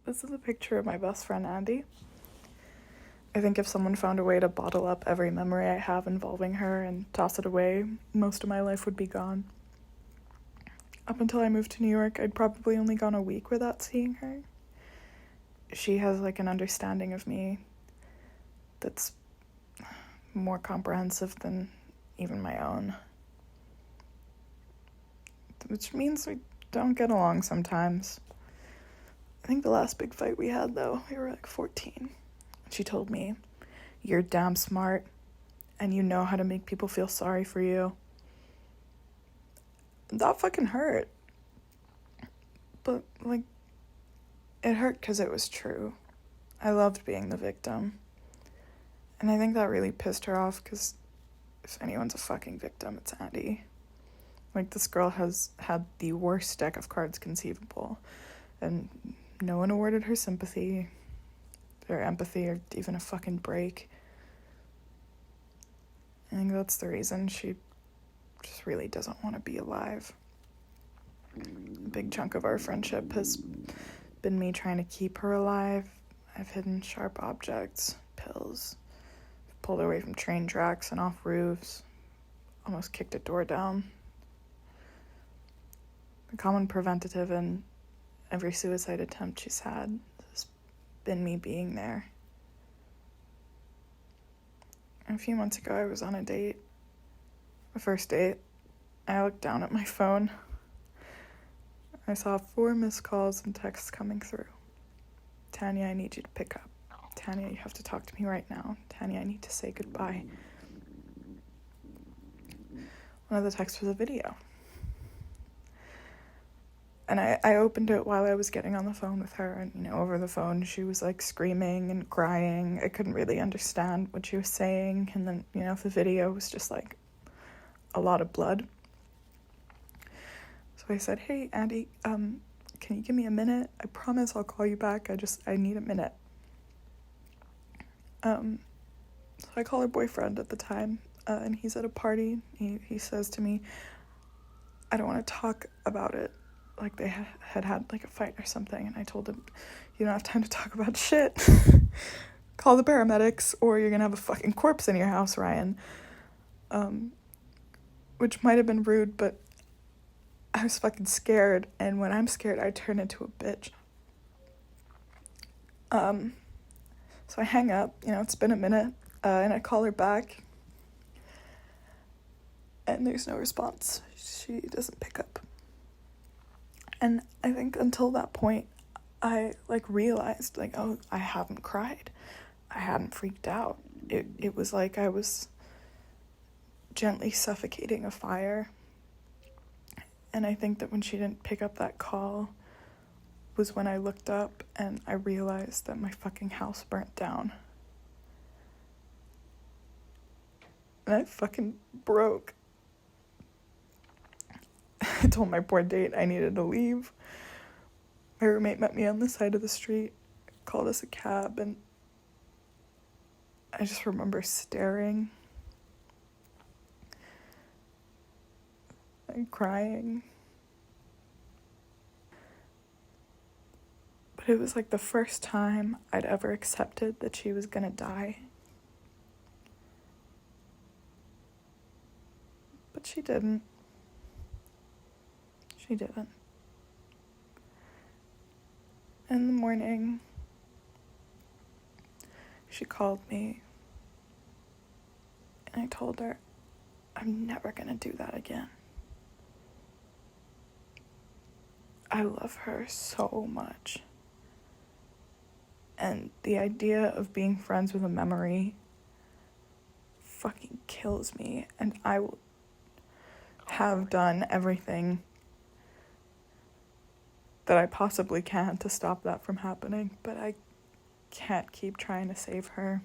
This is a picture of my best friend, Andy. I think if someone found a way to bottle up every memory I have involving her and toss it away, most of my life would be gone. Up until I moved to New York, I'd probably only gone a week without seeing her. She has, like, an understanding of me that's more comprehensive than even my own. Which means we don't get along sometimes. I think the last big fight we had, though, we were like 14. She told me, "You're damn smart, and you know how to make people feel sorry for you." That fucking hurt. But, like, it hurt because it was true. I loved being the victim. And I think that really pissed her off, because if anyone's a fucking victim, it's Andy. Like, this girl has had the worst deck of cards conceivable, and no one awarded her sympathy, or empathy, or even a fucking break. I think that's the reason she just really doesn't want to be alive. A big chunk of our friendship has been me trying to keep her alive. I've hidden sharp objects, pills, pulled her away from train tracks and off roofs, almost kicked a door down. The common preventative in every suicide attempt she's had has been me being there. A few months ago, I was on a date. The first date. I looked down at my phone. I saw 4 missed calls and texts coming through. "Tanya, I need you to pick up. Tanya, you have to talk to me right now. Tanya, I need to say goodbye." One of the texts was a video. And I opened it while I was getting on the phone with her, and, over the phone, she was, like, screaming and crying. I couldn't really understand what she was saying, and then, the video was just, like, a lot of blood. So I said, "Hey, Andy, can you give me a minute? I promise I'll call you back. I need a minute." So I call her boyfriend at the time, and he's at a party. He says to me, "I don't want to talk about it." Like they had like a fight or something, and I told him, "You don't have time to talk about shit. Call the paramedics, or you're gonna have a fucking corpse in your house, Ryan." Which might have been rude, but I was fucking scared, and when I'm scared, I turn into a bitch. So I hang up, it's been a minute, and I call her back, and there's no response. She doesn't pick up. And I think until that point, I, realized, oh, I haven't cried. I hadn't freaked out. It was like I was gently suffocating a fire. And I think that when she didn't pick up that call was when I looked up and I realized that my fucking house burnt down. And I fucking broke. I told my poor date I needed to leave. My roommate met me on the side of the street, called us a cab, and I just remember staring and crying. But it was like the first time I'd ever accepted that she was gonna die. But she didn't. She didn't. In the morning, she called me, and I told her, I'm never gonna do that again. I love her so much. And the idea of being friends with a memory fucking kills me, and I will have done everything that I possibly can to stop that from happening, but I can't keep trying to save her.